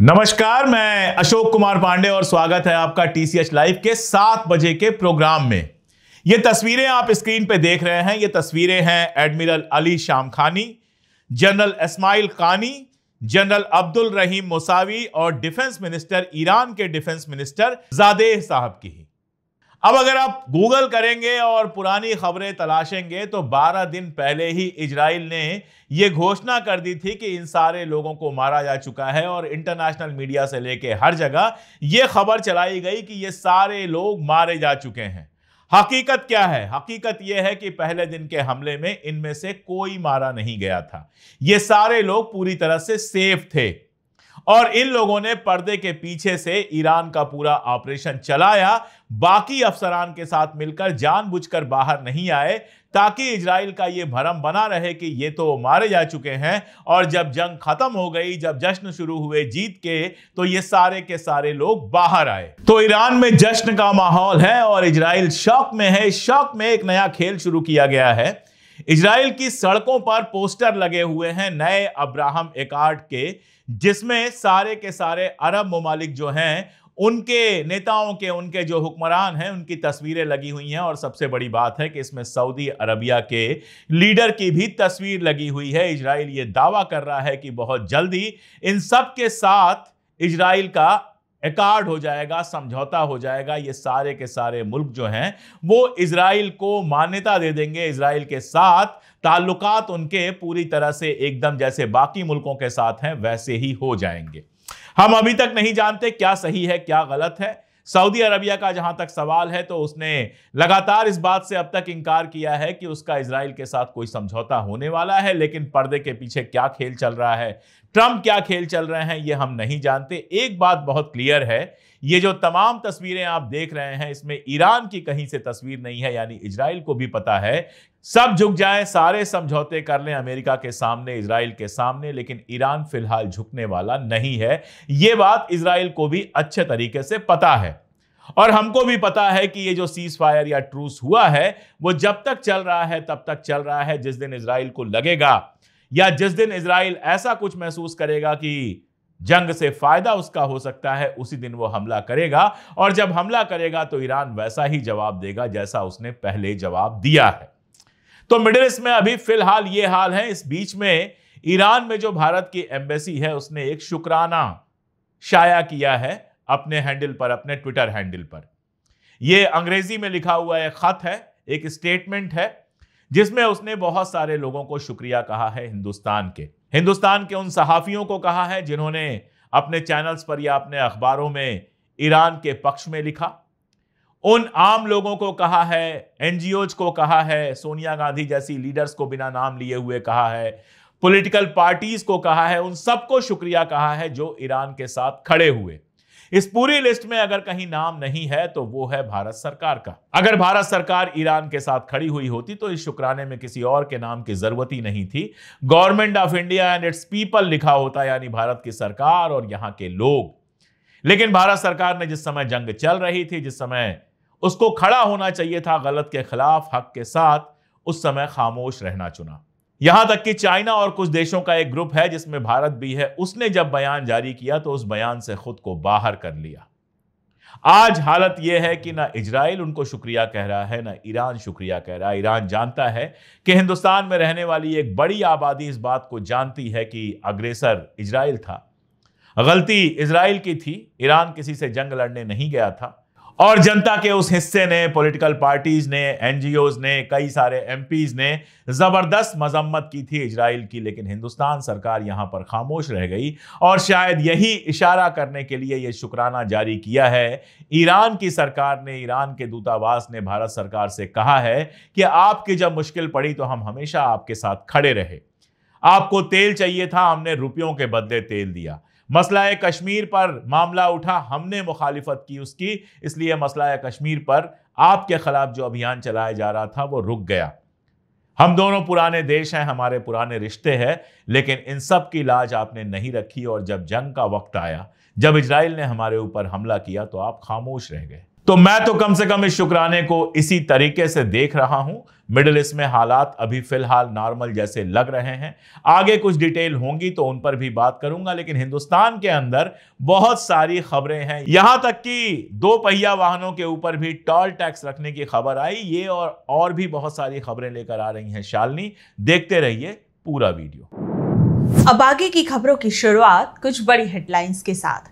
नमस्कार, मैं अशोक कुमार पांडे और स्वागत है आपका टीसीएच लाइव के 7 बजे के प्रोग्राम में। ये तस्वीरें आप स्क्रीन पे देख रहे हैं, ये तस्वीरें हैं admiral Ali Shamkhani, general Ismail Qaani, general Abdul Rahim Mousavi और डिफेंस मिनिस्टर, ईरान के डिफेंस मिनिस्टर ज़ादेह साहब की। अब अगर आप गूगल करेंगे और पुरानी खबरें तलाशेंगे तो 12 दिन पहले ही इजराइल ने यह घोषणा कर दी थी कि इन सारे लोगों को मारा जा चुका है और इंटरनेशनल मीडिया से लेके हर जगह यह खबर चलाई गई कि ये सारे लोग मारे जा चुके हैं। हकीकत क्या है? हकीकत यह है कि पहले दिन के हमले में इनमें से कोई मारा नहीं गया था। ये सारे लोग पूरी तरह से सेफ थे और इन लोगों ने पर्दे के पीछे से ईरान का पूरा ऑपरेशन चलाया, बाकी अफसरान के साथ मिलकर जानबूझकर बाहर नहीं आए ताकि इजराइल का यह भरम बना रहे कि ये तो मारे जा चुके हैं और जब जंग खत्म हो गई, जब जश्न शुरू हुए जीत के, तो ये सारे के सारे लोग बाहर आए। तो ईरान में जश्न का माहौल है और इजराइल शौक में है। इस शौक में एक नया खेल शुरू किया गया है। इजराइल की सड़कों पर पोस्टर लगे हुए हैं नए अब्राहम एक्कॉर्ड के, जिसमें सारे के सारे अरब ममालिक जो हैं उनके नेताओं के, उनके जो हुक्मरान हैं, उनकी तस्वीरें लगी हुई हैं। और सबसे बड़ी बात है कि इसमें सऊदी अरबिया के लीडर की भी तस्वीर लगी हुई है। इजराइल ये दावा कर रहा है कि बहुत जल्दी इन सब के साथ इजराइल का एक्कॉर्ड हो जाएगा, समझौता हो जाएगा। ये सारे के सारे मुल्क जो हैं वो इजराइल को मान्यता दे देंगे, इजराइल के साथ ताल्लुकात उनके पूरी तरह से एकदम जैसे बाकी मुल्कों के साथ हैं वैसे ही हो जाएंगे। हम अभी तक नहीं जानते क्या सही है क्या गलत है। सऊदी अरबिया का जहां तक सवाल है तो उसने लगातार इस बात से अब तक इंकार किया है कि उसका इजराइल के साथ कोई समझौता होने वाला है, लेकिन पर्दे के पीछे क्या खेल चल रहा है, ट्रंप क्या खेल चल रहे हैं, ये हम नहीं जानते। एक बात बहुत क्लियर है, ये जो तमाम तस्वीरें आप देख रहे हैं इसमें ईरान की कहीं से तस्वीर नहीं है। यानी इजराइल को भी पता है, सब झुक जाएं, सारे समझौते कर लें अमेरिका के सामने, इजराइल के सामने, लेकिन ईरान फिलहाल झुकने वाला नहीं है। यह बात इजराइल को भी अच्छे तरीके से पता है और हमको भी पता है कि ये जो सीज फायर या ट्रूस हुआ है वो जब तक चल रहा है तब तक चल रहा है। जिस दिन इजराइल को लगेगा या जिस दिन इजराइल ऐसा कुछ महसूस करेगा कि जंग से फायदा उसका हो सकता है, उसी दिन वो हमला करेगा। और जब हमला करेगा तो ईरान वैसा ही जवाब देगा जैसा उसने पहले जवाब दिया है। तो मिडिल ईस्ट में अभी फिलहाल ये हाल है। इस बीच में ईरान में जो भारत की एम्बेसी है उसने एक शुक्राना शाया किया है अपने हैंडल पर, अपने ट्विटर हैंडल पर। यह अंग्रेजी में लिखा हुआ एक खत है, एक स्टेटमेंट है जिसमें उसने बहुत सारे लोगों को शुक्रिया कहा है। हिंदुस्तान के उन सहाफियों को कहा है जिन्होंने अपने चैनल्स पर या अपने अखबारों में ईरान के पक्ष में लिखा। उन आम लोगों को कहा है, एनजीओज को कहा है, सोनिया गांधी जैसी लीडर्स को बिना नाम लिए हुए कहा है, पॉलिटिकल पार्टीज को कहा है, उन सबको शुक्रिया कहा है जो ईरान के साथ खड़े हुए। इस पूरी लिस्ट में अगर कहीं नाम नहीं है तो वो है भारत सरकार का। अगर भारत सरकार ईरान के साथ खड़ी हुई होती तो इस शुक्राने में किसी और के नाम की जरूरत ही नहीं थी। Government of India and it's people लिखा होता, यानी भारत की सरकार और यहां के लोग। लेकिन भारत सरकार ने जिस समय जंग चल रही थी, जिस समय उसको खड़ा होना चाहिए था गलत के खिलाफ हक के साथ, उस समय खामोश रहना चुना। यहां तक कि चाइना और कुछ देशों का एक ग्रुप है जिसमें भारत भी है, उसने जब बयान जारी किया तो उस बयान से खुद को बाहर कर लिया। आज हालत यह है कि ना इजराइल उनको शुक्रिया कह रहा है, ना ईरान शुक्रिया कह रहा है। ईरान जानता है कि हिंदुस्तान में रहने वाली एक बड़ी आबादी इस बात को जानती है कि अग्रेसर इजराइल था, गलती इजराइल की थी, ईरान किसी से जंग लड़ने नहीं गया था। और जनता के उस हिस्से ने, पॉलिटिकल पार्टीज ने, एनजीओज ने, कई सारे एमपीज ने जबरदस्त मजम्मत की थी इजराइल की, लेकिन हिंदुस्तान सरकार यहां पर खामोश रह गई। और शायद यही इशारा करने के लिए यह शुक्राना जारी किया है। ईरान की सरकार ने, ईरान के दूतावास ने भारत सरकार से कहा है कि आपकी जब मुश्किल पड़ी तो हम हमेशा आपके साथ खड़े रहे। आपको तेल चाहिए था, हमने रुपयों के बदले तेल दिया। मसला कश्मीर पर मामला उठा, हमने मुखालिफत की उसकी, इसलिए मसला कश्मीर पर आपके खिलाफ जो अभियान चलाया जा रहा था वो रुक गया। हम दोनों पुराने देश हैं, हमारे पुराने रिश्ते हैं, लेकिन इन सब की लाज आपने नहीं रखी। और जब जंग का वक्त आया, जब इजराइल ने हमारे ऊपर हमला किया तो आप खामोश रह गए। तो मैं तो कम से कम इस शुक्राने को इसी तरीके से देख रहा हूं। मिडिल ईस्ट में हालात अभी फिलहाल नॉर्मल जैसे लग रहे हैं। आगे कुछ डिटेल होंगी तो उन पर भी बात करूंगा, लेकिन हिंदुस्तान के अंदर बहुत सारी खबरें हैं। यहां तक कि 2 पहिया वाहनों के ऊपर भी टोल टैक्स रखने की खबर आई। ये और भी बहुत सारी खबरें लेकर आ रही हैं शालिनी। देखते रहिए पूरा वीडियो। अब आगे की खबरों की शुरुआत कुछ बड़ी हेडलाइंस के साथ।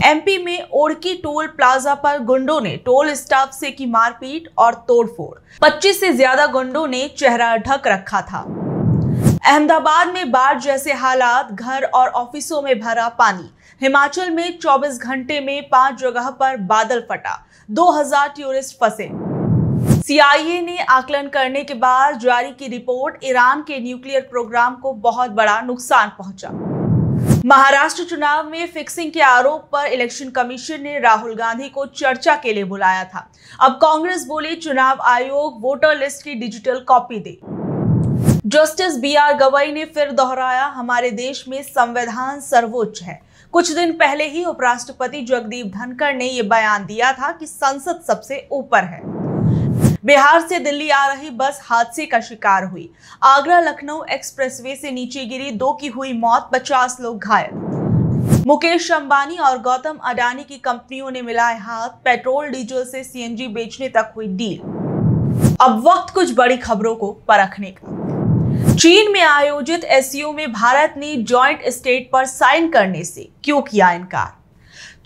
एमपी में ओड़की टोल प्लाजा पर गुंडों ने टोल स्टाफ से की मारपीट और तोड़फोड़। 25 से ज्यादा गुंडों ने चेहरा ढक रखा था। अहमदाबाद में बाढ़ जैसे हालात, घर और ऑफिसों में भरा पानी। हिमाचल में 24 घंटे में 5 जगह पर बादल फटा, 2000 टूरिस्ट फंसे। CIA ने आकलन करने के बाद जारी की रिपोर्ट, ईरान के न्यूक्लियर प्रोग्राम को बहुत बड़ा नुकसान पहुंचा। महाराष्ट्र चुनाव में फिक्सिंग के आरोप पर इलेक्शन कमीशन ने राहुल गांधी को चर्चा के लिए बुलाया था। अब कांग्रेस बोली चुनाव आयोग वोटर लिस्ट की डिजिटल कॉपी दे। जस्टिस BR गवई ने फिर दोहराया, हमारे देश में संविधान सर्वोच्च है। कुछ दिन पहले ही उपराष्ट्रपति जगदीप धनखड़ ने यह बयान दिया था कि संसद सबसे ऊपर है। बिहार से दिल्ली आ रही बस हादसे का शिकार हुई। आगरा लखनऊ एक्सप्रेसवे से नीचे गिरी, 2 की हुई मौत, 50 लोग घायल। मुकेश अंबानी और गौतम अडानी की कंपनियों ने मिलाए हाथ, पेट्रोल डीजल से CNG बेचने तक हुई डील। अब वक्त कुछ बड़ी खबरों को परखने का। चीन में आयोजित SCO में भारत ने जॉइंट स्टेट पर साइन करने से क्यों किया इनकार।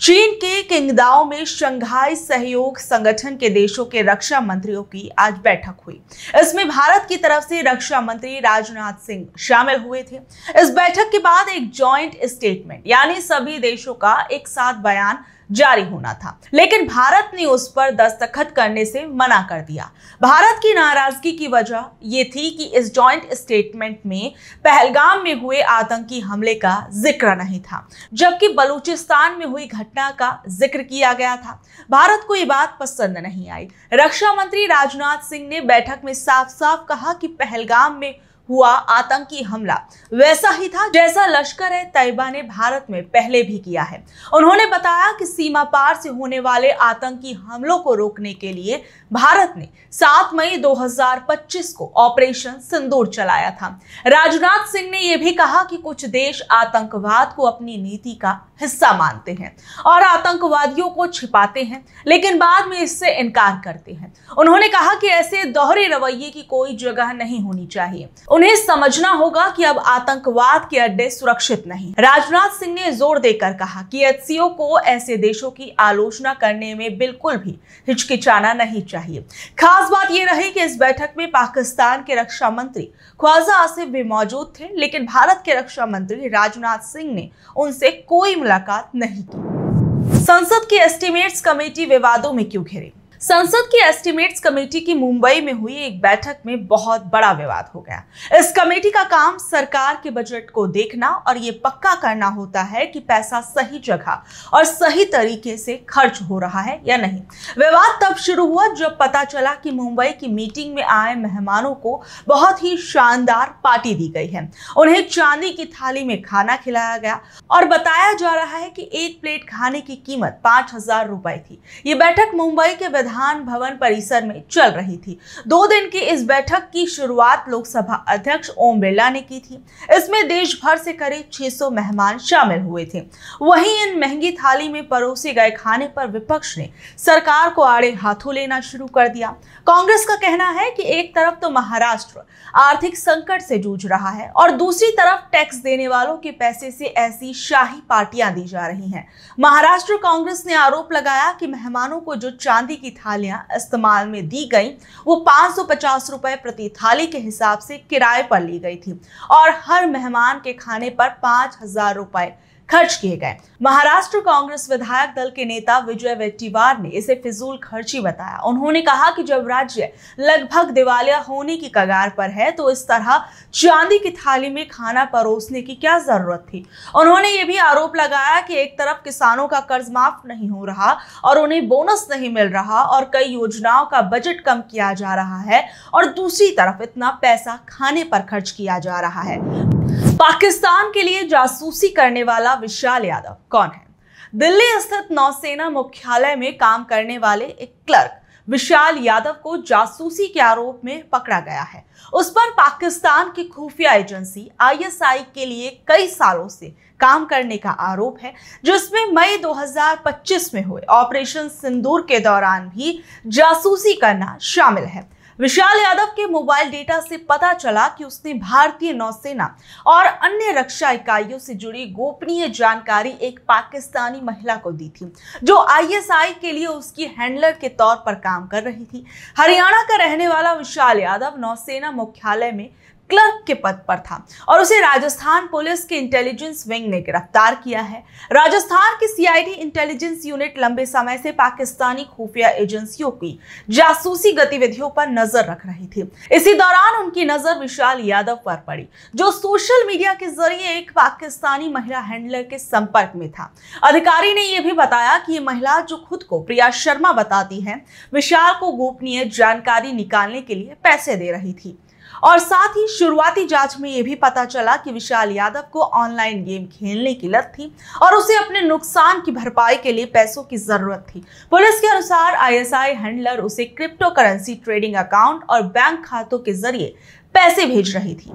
चीन के किंगदाओ में शंघाई सहयोग संगठन के देशों के रक्षा मंत्रियों की आज बैठक हुई। इसमें भारत की तरफ से रक्षा मंत्री राजनाथ सिंह शामिल हुए थे। इस बैठक के बाद एक जॉइंट स्टेटमेंट यानी सभी देशों का एक साथ बयान जारी होना था, लेकिन भारत ने उस पर दस्तखत करने से मना कर दिया। भारत की नाराजगी की वजह ये थी कि इस जॉइंट स्टेटमेंट में पहलगाम में हुए आतंकी हमले का जिक्र नहीं था, जबकि बलूचिस्तान में हुई घटना का जिक्र किया गया था। भारत को ये बात पसंद नहीं आई। रक्षा मंत्री राजनाथ सिंह ने बैठक में साफ साफ कहा कि पहलगाम में हुआ आतंकी हमला वैसा ही था जैसा लश्कर-ए-तैयबा ने भारत में पहले भी किया है। उन्होंने बताया कि सीमा पार से होने वाले आतंकी हमलों को रोकने के लिए भारत ने 7 मई 2025 को ऑपरेशन सिंदूर चलाया था। राजनाथ सिंह ने यह भी कहा कि कुछ देश आतंकवाद को अपनी नीति का हिस्सा मानते हैं और आतंकवादियों को छिपाते हैं, लेकिन बाद में इससे इनकार करते हैं। उन्होंने कहा कि ऐसे दोहरे रवैये की कोई जगह नहीं होनी चाहिए। उन्हें समझना होगा कि अब आतंकवाद के अड्डे सुरक्षित नहीं। राजनाथ सिंह ने जोर देकर कहा कि SCO को ऐसे देशों की आलोचना करने में बिल्कुल भी हिचकिचाना नहीं चाहिए। खास बात यह रही कि इस बैठक में पाकिस्तान के रक्षा मंत्री ख्वाजा आसिफ भी मौजूद थे, लेकिन भारत के रक्षा मंत्री राजनाथ सिंह ने उनसे कोई मुलाकात नहीं की। संसद की एस्टिमेट्स कमेटी विवादों में क्यों घिरी। संसद की एस्टिमेट्स कमेटी की मुंबई में हुई एक बैठक में बहुत बड़ा विवाद हो गया। इस कमेटी का काम सरकार के बजट को देखना और ये पक्का करना होता है कि पैसा सही जगह और सही तरीके से खर्च हो रहा है या नहीं। विवाद तब शुरू हुआ जब पता चला कि मुंबई की मीटिंग में आए मेहमानों को बहुत ही शानदार पार्टी दी गई है। उन्हें चांदी की थाली में खाना खिलाया गया और बताया जा रहा है कि एक प्लेट खाने की कीमत 5000 रुपए थी। ये बैठक मुंबई के विधान भवन परिसर में चल रही थी। 2 दिन की इस बैठक की शुरुआत लोकसभा अध्यक्ष ओम बिरला ने की थी। इसमें देश भर से करीब 600 मेहमान शामिल हुए थे। वहीं इन महंगी थाली में परोसे गए खाने पर विपक्ष ने सरकार को आड़े हाथों लेना शुरू कर दिया। कांग्रेस का कहना है कि एक तरफ तो महाराष्ट्र आर्थिक संकट से जूझ रहा है और दूसरी तरफ टैक्स देने वालों के पैसे से ऐसी शाही पार्टियां दी जा रही हैं। महाराष्ट्र कांग्रेस ने आरोप लगाया कि मेहमानों को जो चांदी की थालियां इस्तेमाल में दी गई वो 550 रुपए प्रति थाली के हिसाब से किराए पर ली गई थी और हर मेहमान के खाने पर 5000 रुपए खर्च किए गए। महाराष्ट्र कांग्रेस विधायक दल के नेता विजय वेट्टीवार ने इसे फिजूल खर्ची बताया। उन्होंने कहा कि जब राज्य लगभग दिवालिया होने की कगार पर है तो इस तरह चांदी की थाली में खाना परोसने की क्या जरूरत थी। उन्होंने ये भी आरोप लगाया कि एक तरफ किसानों का कर्ज माफ नहीं हो रहा और उन्हें बोनस नहीं मिल रहा और कई योजनाओं का बजट कम किया जा रहा है और दूसरी तरफ इतना पैसा खाने पर खर्च किया जा रहा है। पाकिस्तान के लिए जासूसी करने वाला विशाल यादव कौन है? दिल्ली स्थित नौसेना मुख्यालय में काम करने वाले एक क्लर्क विशाल यादव को जासूसी के आरोप में पकड़ा गया है। उस पर पाकिस्तान की खुफिया एजेंसी ISI के लिए कई सालों से काम करने का आरोप है, जिसमें मई 2025 में हुए ऑपरेशन सिंदूर के दौरान भी जासूसी करना शामिल है। विशाल यादव के मोबाइल डेटा से पता चला कि उसने भारतीय नौसेना और अन्य रक्षा इकाइयों से जुड़ी गोपनीय जानकारी एक पाकिस्तानी महिला को दी थी, जो ISI के लिए उसकी हैंडलर के तौर पर काम कर रही थी। हरियाणा का रहने वाला विशाल यादव नौसेना मुख्यालय में क्लर्क के पद पर था और उसे राजस्थान पुलिस के इंटेलिजेंस विंग ने गिरफ्तार किया है। राजस्थान की CID इंटेलिजेंस यूनिट लंबे समय से पाकिस्तानी खुफिया एजेंसियों की जासूसी गतिविधियों पर नजर रख रही थी। इसी दौरान उनकी नजर विशाल यादव पर पड़ी, जो सोशल मीडिया के जरिए एक पाकिस्तानी महिला हैंडलर के संपर्क में था। अधिकारी ने यह भी बताया कि ये महिला, जो खुद को प्रिया शर्मा बताती है, विशाल को गोपनीय जानकारी निकालने के लिए पैसे दे रही थी। और साथ ही शुरुआती जांच में यह भी पता चला कि विशाल यादव को ऑनलाइन गेम खेलने की लत थी और उसे अपने नुकसान की भरपाई के लिए पैसों की जरूरत थी। पुलिस के अनुसार ISI हैंडलर उसे क्रिप्टो करेंसी ट्रेडिंग अकाउंट और बैंक खातों के जरिए पैसे भेज रही थी।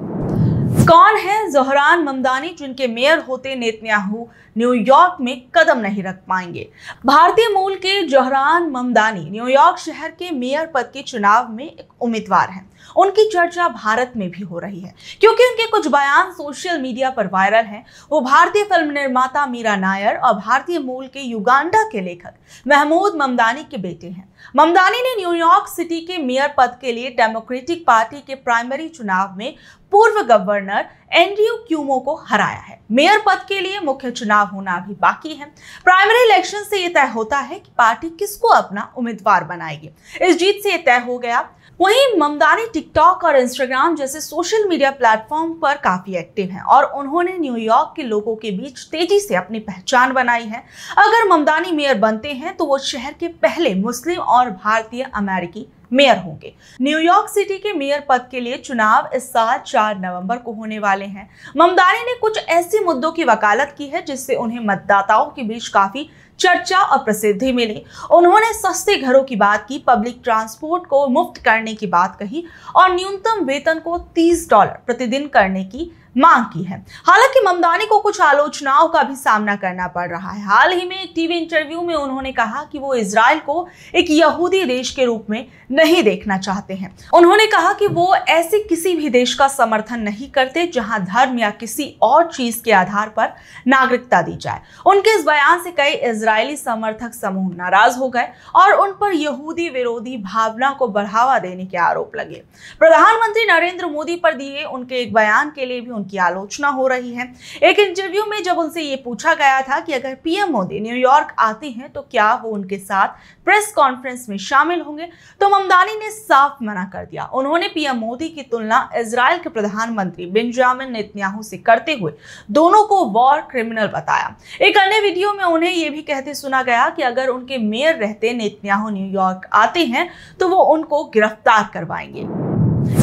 कौन है ज़ोहरान ममदानी, जिनके मेयर होते नेतन्याहू न्यूयॉर्क में कदम नहीं रख पाएंगे? भारतीय मूल के ज़ोहरान ममदानी न्यूयॉर्क शहर के मेयर पद के चुनाव में एक उम्मीदवार हैं। उनकी चर्चा भारत में भी हो रही है क्योंकि उनके कुछ बयान सोशल मीडिया पर वायरल हैं। वो भारतीय फिल्म निर्माता मीरा नायर और भारतीय मूल के युगांडा के लेखक महमूद ममदानी के बेटे हैं। ममदानी ने न्यूयॉर्क सिटी के मेयर पद के लिए डेमोक्रेटिक पार्टी के प्राइमरी चुनाव में पूर्व गवर्नर एंड्रयू क्यूमो को हराया है। मेयर पद के लिए मुख्य चुनाव होना भी बाकी है। प्राइमरी इलेक्शन से यह तय होता है कि पार्टी किसको अपना उम्मीदवार बनाएगी। इस जीत से यह तय हो गया। वहीं ममदानी टिकटॉक और इंस्टाग्राम जैसे सोशल मीडिया प्लेटफॉर्म पर काफी एक्टिव हैं और उन्होंने न्यूयॉर्क के लोगों के बीच तेजी से अपनी पहचान बनाई है। अगर ममदानी मेयर बनते हैं तो वो शहर के पहले मुस्लिम और भारतीय अमेरिकी मेयर होंगे। न्यूयॉर्क सिटी के मेयर पद के लिए चुनाव इस साल 4 नवंबर को होने वाले हैं। ममदानी ने कुछ ऐसे मुद्दों की वकालत की है जिससे उन्हें मतदाताओं के बीच काफी चर्चा और प्रसिद्धि मिली। उन्होंने सस्ते घरों की बात की, पब्लिक ट्रांसपोर्ट को मुफ्त करने की बात कही और न्यूनतम वेतन को $30 प्रतिदिन करने की मांग की है। हालांकि ममदानी को कुछ आलोचनाओं का भी सामना करना पड़ रहा है। हाल ही में एक टीवी इंटरव्यू में उन्होंने कहा कि वो इजराइल को एक यहूदी देश के रूप में नहीं देखना चाहते हैं। उन्होंने कहा कि वो ऐसे किसी भी देश का समर्थन नहीं करते जहां धर्म या किसी और चीज के आधार पर नागरिकता दी जाए। उनके इस बयान से कई इजरायली समर्थक समूह नाराज हो गए और उन पर यहूदी विरोधी भावना को बढ़ावा देने के आरोप लगे। प्रधानमंत्री नरेंद्र मोदी पर दिए उनके एक बयान के लिए भी की आलोचना हो रही है। एक इंटरव्यू में जब उनसे ये पूछा गया था कि अगर पीएम मोदी न्यूयॉर्क आते हैं तो क्या वो उनके साथ प्रेस कॉन्फ्रेंस में शामिल होंगे, तो ममदानी ने साफ मना कर दिया। उन्होंने पीएम मोदी की तुलना इजराइल के प्रधानमंत्री बेंजामिन नेतन्याहू से करते हुए दोनों को वॉर क्रिमिनल बताया। एक अन्य वीडियो में उन्हें यह भी कहते सुना गया कि अगर उनके मेयर रहते नेतन्याहू न्यूयॉर्क आते हैं तो वो उनको गिरफ्तार करवाएंगे।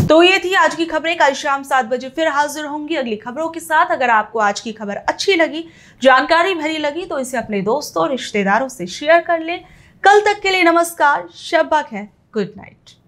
तो ये थी आज की खबरें। कल शाम 7 बजे फिर हाजिर होंगी अगली खबरों के साथ। अगर आपको आज की खबर अच्छी लगी, जानकारी भरी लगी, तो इसे अपने दोस्तों और रिश्तेदारों से शेयर कर लें। कल तक के लिए नमस्कार, शब बा खैर, गुड नाइट।